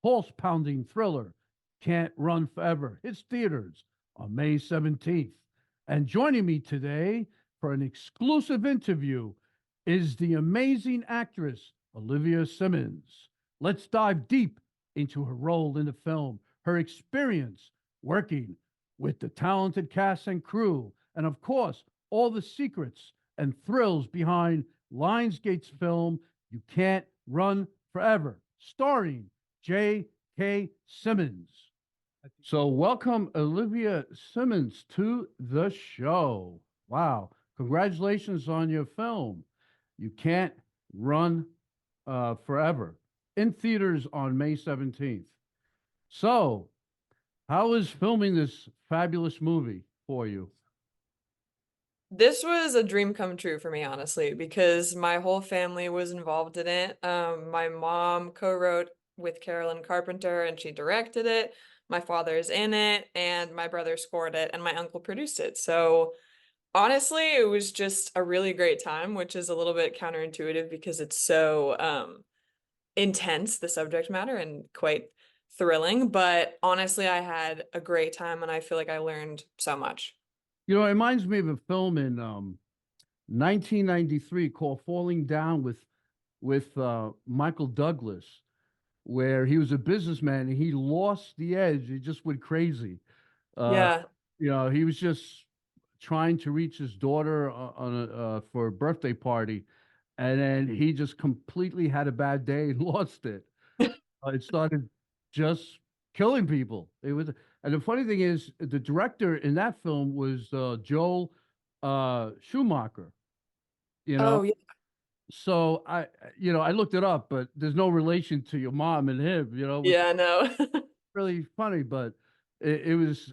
pulse-pounding thriller, Can't Run Forever, hits theaters on May 17th. And joining me today for an exclusive interview is the amazing actress, Olivia Simmons. Let's dive deep into her role in the film, her experience working with the talented cast and crew, and of course, all the secrets and thrills behind Lionsgate's film, You Can't Run Forever, starring J.K. Simmons. So, welcome, Olivia Simmons, to the show. Wow. Congratulations on your film. You Can't Run Forever, in theaters on May 17th. So, how is filming this fabulous movie for you? This was a dream come true for me, honestly, because my whole family was involved in it. My mom co-wrote with Carolyn Carpenter and she directed it. My father's in it, and my brother scored it, and my uncle produced it. So honestly, it was just a really great time, which is a little bit counterintuitive because it's so intense, the subject matter, and quite thrilling. But honestly, I had a great time and I feel like I learned so much. You know, it reminds me of a film in 1993 called Falling Down with Michael Douglas, where he was a businessman and he lost the edge. He just went crazy. Uh, Yeah. he was just trying to reach his daughter for a birthday party, and then he just completely had a bad day and lost it. It started just killing people. It was, and the funny thing is, the director in that film was Joel Schumacher. You know, Oh, yeah. so I looked it up, but there's no relation to your mom and him. Which Yeah, no. really funny, but it was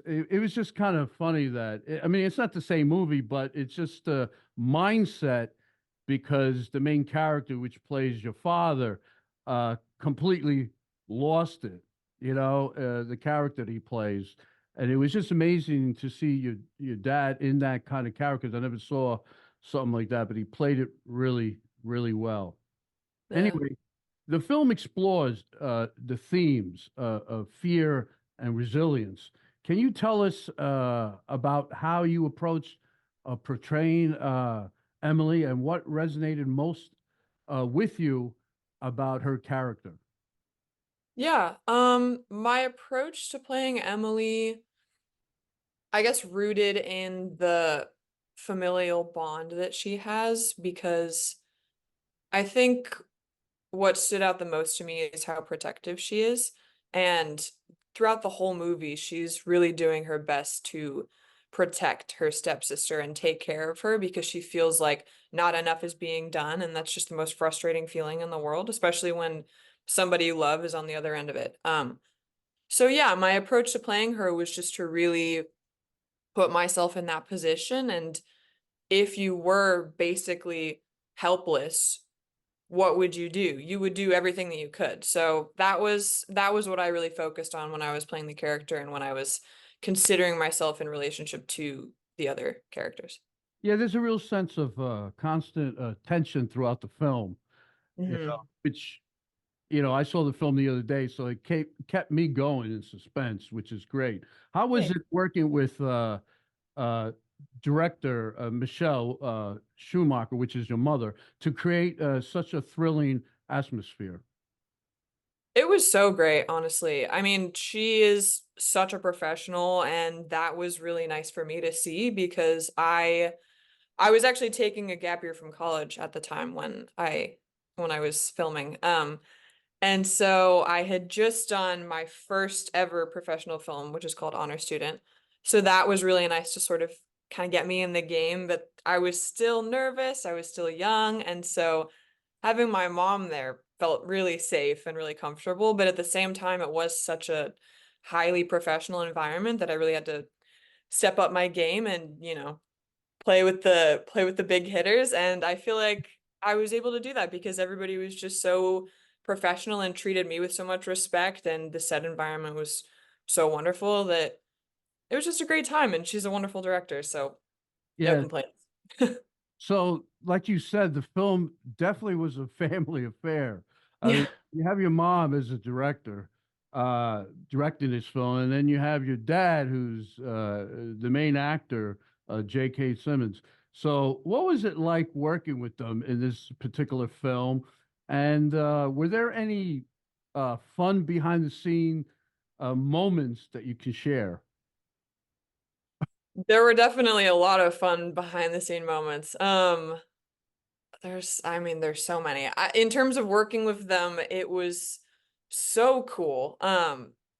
just kind of funny that I mean it's not the same movie, but it's just a mindset because the main character, which plays your father, completely lost it. The character that he plays, and it was just amazing to see your dad in that kind of character. 'Cause I never saw something like that, but he played it really, really well. Yeah. Anyway, the film explores the themes of fear and resilience. Can you tell us about how you approached portraying Emily and what resonated most with you about her character? Yeah. My approach to playing Emily, I guess rooted in the familial bond that she has, because I think what stood out the most to me is how protective she is. And throughout the whole movie, she's really doing her best to protect her stepsister and take care of her because she feels like not enough is being done. And that's just the most frustrating feeling in the world, especially when somebody you love is on the other end of it. So yeah, my approach to playing her was just to really put myself in that position. And if you were basically helpless, what would you do? You would do everything that you could. So that was what I really focused on when I was playing the character and when I was considering myself in relationship to the other characters. Yeah, there's a real sense of constant tension throughout the film, Hmm. which I saw the film the other day, so it kept me going in suspense, which is great. How was Thanks. it working with uh, director Michelle Schumacher, which is your mother, to create such a thrilling atmosphere? It was so great, honestly. I mean, she is such a professional, and that was really nice for me to see because I was actually taking a gap year from college at the time when I was filming. And so I had just done my first ever professional film, which is called Honor Student. So that was really nice to sort of kind of get me in the game, but I was still nervous, I was still young, and so having my mom there felt really safe and really comfortable, but at the same time it was such a highly professional environment that I really had to step up my game and, play with the big hitters, and I feel like I was able to do that because everybody was just so professional and treated me with so much respect, and the set environment was so wonderful that it was just a great time, and she's a wonderful director, so no Yeah. complaints. So, like you said, the film definitely was a family affair. I mean, Yeah. you have your mom as a director. directing this film, and then you have your dad, who's the main actor, J.K. Simmons. So, what was it like working with them in this particular film? And were there any fun behind the scene moments that you can share? There were definitely a lot of fun behind the scene moments. I mean, there's so many. In terms of working with them, it was so cool.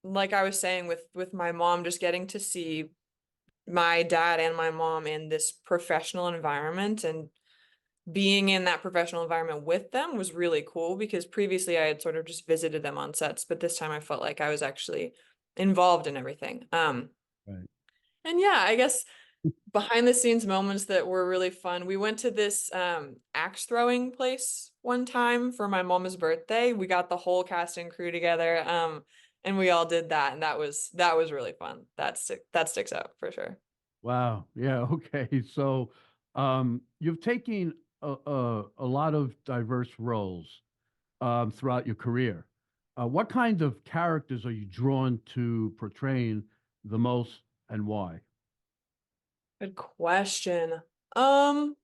Like I was saying with my mom, just getting to see my dad and my mom in this professional environment and being in that professional environment with them was really cool because previously I had sort of just visited them on sets, but this time I felt like I was actually involved in everything. Right. And yeah, I guess behind the scenes moments that were really fun. We went to this axe throwing place one time for my mom's birthday. We got the whole cast and crew together, and we all did that, and that was really fun. That sticks out for sure. Wow. Yeah. Okay. So, you've taken a lot of diverse roles throughout your career. What kind of characters are you drawn to portraying the most, and why? Good question. Um,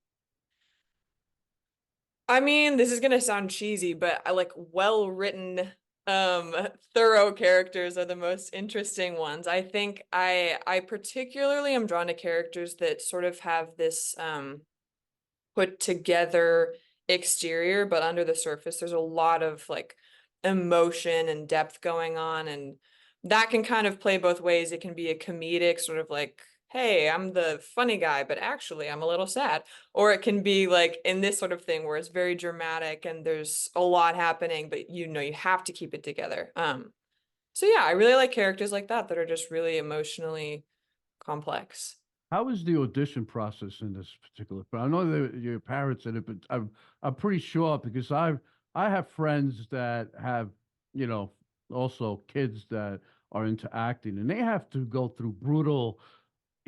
I mean, this is gonna sound cheesy, but I like well-written, thorough characters are the most interesting ones. I think I particularly am drawn to characters that sort of have this put together exterior, but under the surface, there's a lot of like emotion and depth going on. And that can kind of play both ways. It can be a comedic sort of like, hey, I'm the funny guy, but actually I'm a little sad. Or it can be like in this sort of thing where it's very dramatic and there's a lot happening, but you know you have to keep it together. So yeah, I really like characters like that that are just really emotionally complex. How was the audition process in this particular film? I know that your parents in it, but I'm pretty sure because I have friends that have, you know, also kids that are into acting, and they have to go through brutal,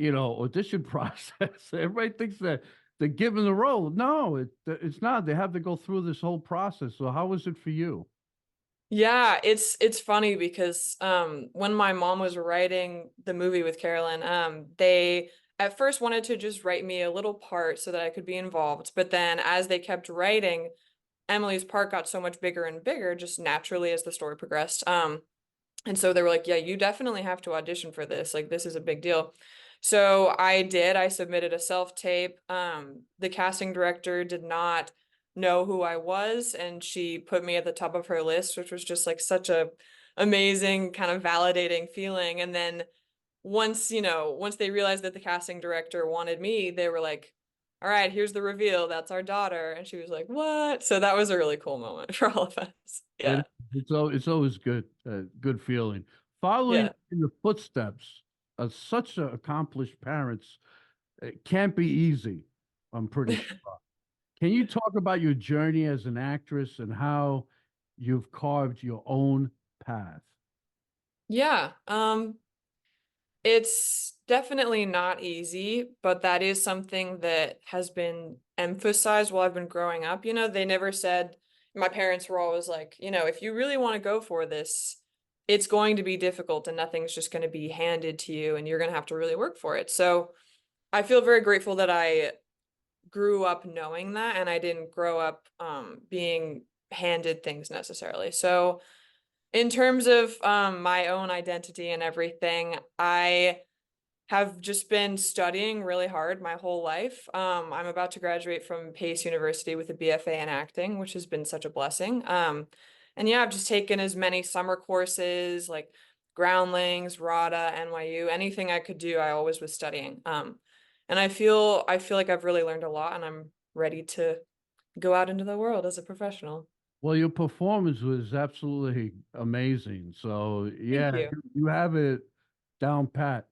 audition process. Everybody thinks that they're given the role. No, it's not. They have to go through this whole process. So how was it for you? Yeah, it's funny because when my mom was writing the movie with Carolyn, they at first wanted to just write me a little part so that I could be involved. But then as they kept writing, Emily's part got so much bigger and bigger just naturally as the story progressed. And so they were like, yeah, you definitely have to audition for this. Like, this is a big deal. So I did. I submitted a self-tape. The casting director did not know who I was, and she put me at the top of her list, which was just like such a amazing kind of validating feeling. And then once they realized that the casting director wanted me, they were like, all right, here's the reveal. That's our daughter. And she was like, what? So that was a really cool moment for all of us. Yeah. It's always good, good feeling. Following Yeah. in the footsteps of such accomplished parents, it can't be easy. I'm pretty sure. Can you talk about your journey as an actress and how you've carved your own path? Yeah. It's definitely not easy, but that is something that has been emphasized while I've been growing up. You know, they never said, my parents were always like, you know, if you really want to go for this, it's going to be difficult and nothing's just going to be handed to you and you're going to have to really work for it. So I feel very grateful that I grew up knowing that and I didn't grow up being handed things necessarily. So in terms of my own identity and everything, I have just been studying really hard my whole life. I'm about to graduate from Pace University with a BFA in acting, which has been such a blessing. And yeah, I've just taken as many summer courses like Groundlings, RADA, NYU, anything I could do, I always was studying. And I feel like I've really learned a lot and I'm ready to go out into the world as a professional. Well, your performance was absolutely amazing. So Thank yeah, you. you have it down pat.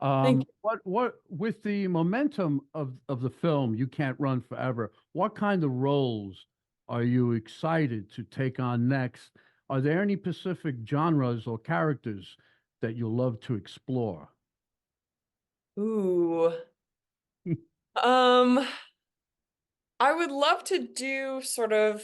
Thank you. What with the momentum of the film, You Can't Run Forever, what kind of roles are you excited to take on next? Are there any specific genres or characters that you love to explore? Ooh. Um, I would love to do sort of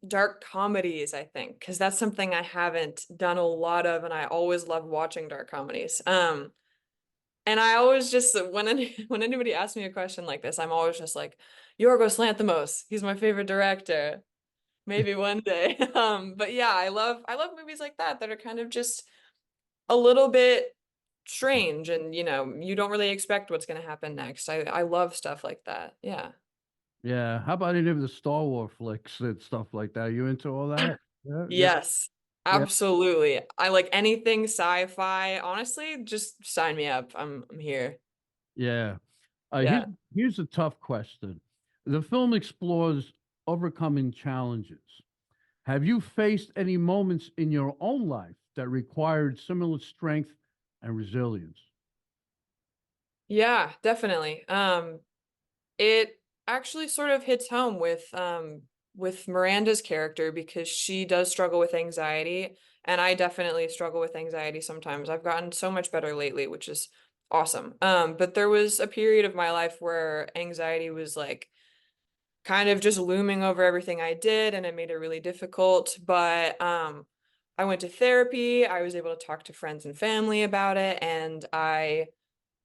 dark comedies, I think, because that's something I haven't done a lot of, and I always love watching dark comedies. And I always just when anybody asks me a question like this, I'm always just like, Yorgos Lanthimos, he's my favorite director. Maybe one day. But yeah, I love movies like that that are kind of just a little bit strange and you don't really expect what's going to happen next. I love stuff like that. Yeah. Yeah. How about any of the Star Wars flicks and stuff like that? You into all that? Yeah. Yeah. Yes. Yeah. Absolutely. I like anything sci-fi. Honestly, just sign me up. I'm here. Yeah. Here's Yeah. here's a tough question. The film explores overcoming challenges. Have you faced any moments in your own life that required similar strength and resilience? Yeah, definitely. It actually sort of hits home with Miranda's character because she does struggle with anxiety, and I definitely struggle with anxiety sometimes. I've gotten so much better lately, which is awesome. But there was a period of my life where anxiety was like kind of just looming over everything I did, and it made it really difficult. But I went to therapy. I was able to talk to friends and family about it, and I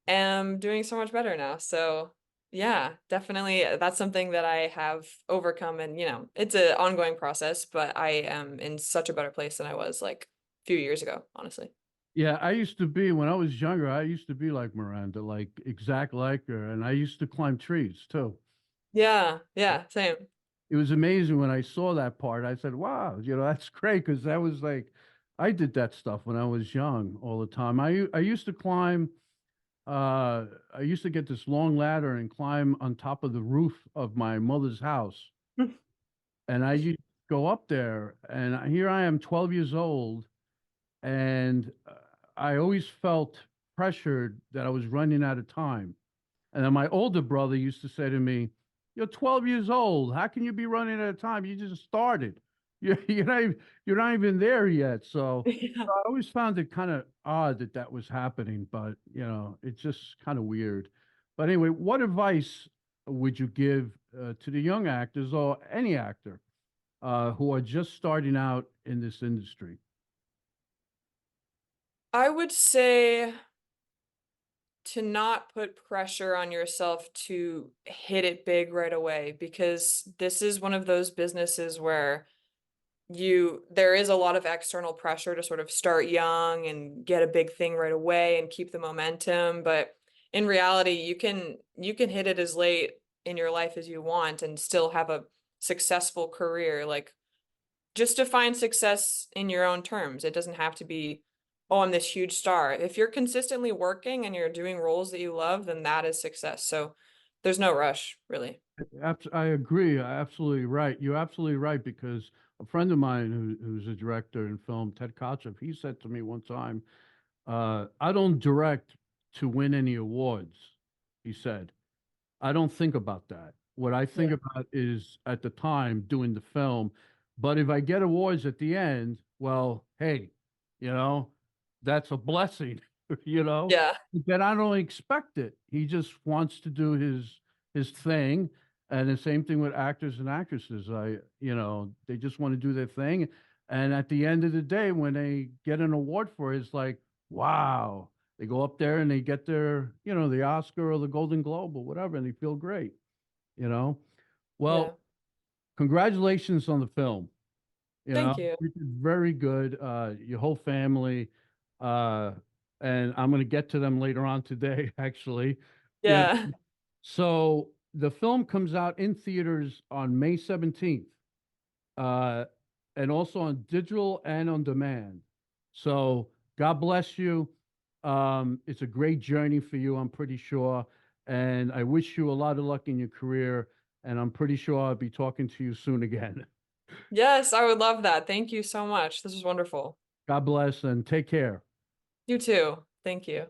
am doing so much better now. So yeah, definitely that's something that I have overcome, and it's an ongoing process, but I am in such a better place than I was like a few years ago, honestly. Yeah, I used to be when I was younger, I used to be like Miranda, like exact like her, and I used to climb trees too. Yeah, yeah, same. It was amazing when I saw that part. I said, "Wow, that's great," because that was like I did that stuff when I was young all the time. I used to climb. I used to get this long ladder and climb on top of the roof of my mother's house, and I used to go up there. And here I am, 12 years old, and I always felt pressured that I was running out of time. And then my older brother used to say to me, "You're 12 years old. How can you be running out of time? You just started. You're not even there yet." So Yeah. I always found it kind of odd that that was happening, but it's just kind of weird. But anyway, what advice would you give to the young actors or any actor who are just starting out in this industry? I would say to not put pressure on yourself to hit it big right away, because this is one of those businesses where there is a lot of external pressure to sort of start young and get a big thing right away and keep the momentum, but in reality you can hit it as late in your life as you want and still have a successful career. Like, just define success in your own terms. It doesn't have to be, oh, I'm this huge star. If you're consistently working and you're doing roles that you love, then that is success. So there's no rush, really. I agree. Absolutely right. You're absolutely right because a friend of mine who's a director in film, Ted Kotcheff, he said to me one time, "I don't direct to win any awards." He said, "I don't think about that. What I think Yeah. about is at the time doing the film. But if I get awards at the end, well, hey, you know, that's a blessing, you know. Yeah. But I don't expect it. He just wants to do his thing. And the same thing with actors and actresses. They just want to do their thing. And at the end of the day, when they get an award for it, it's like, wow, they go up there and they get the Oscar or the Golden Globe or whatever, and they feel great, you know. Yeah. Well, congratulations on the film. Thank you. You did very good. Your whole family, uh, and I'm going to get to them later on today, actually. You know, Yeah. so the film comes out in theaters on May 17th, uh, and also on digital and on demand. So God bless you. It's a great journey for you, I'm pretty sure. And I wish you a lot of luck in your career. And I'm pretty sure I'll be talking to you soon again. Yes, I would love that. Thank you so much. This was wonderful. God bless and take care. You too. Thank you.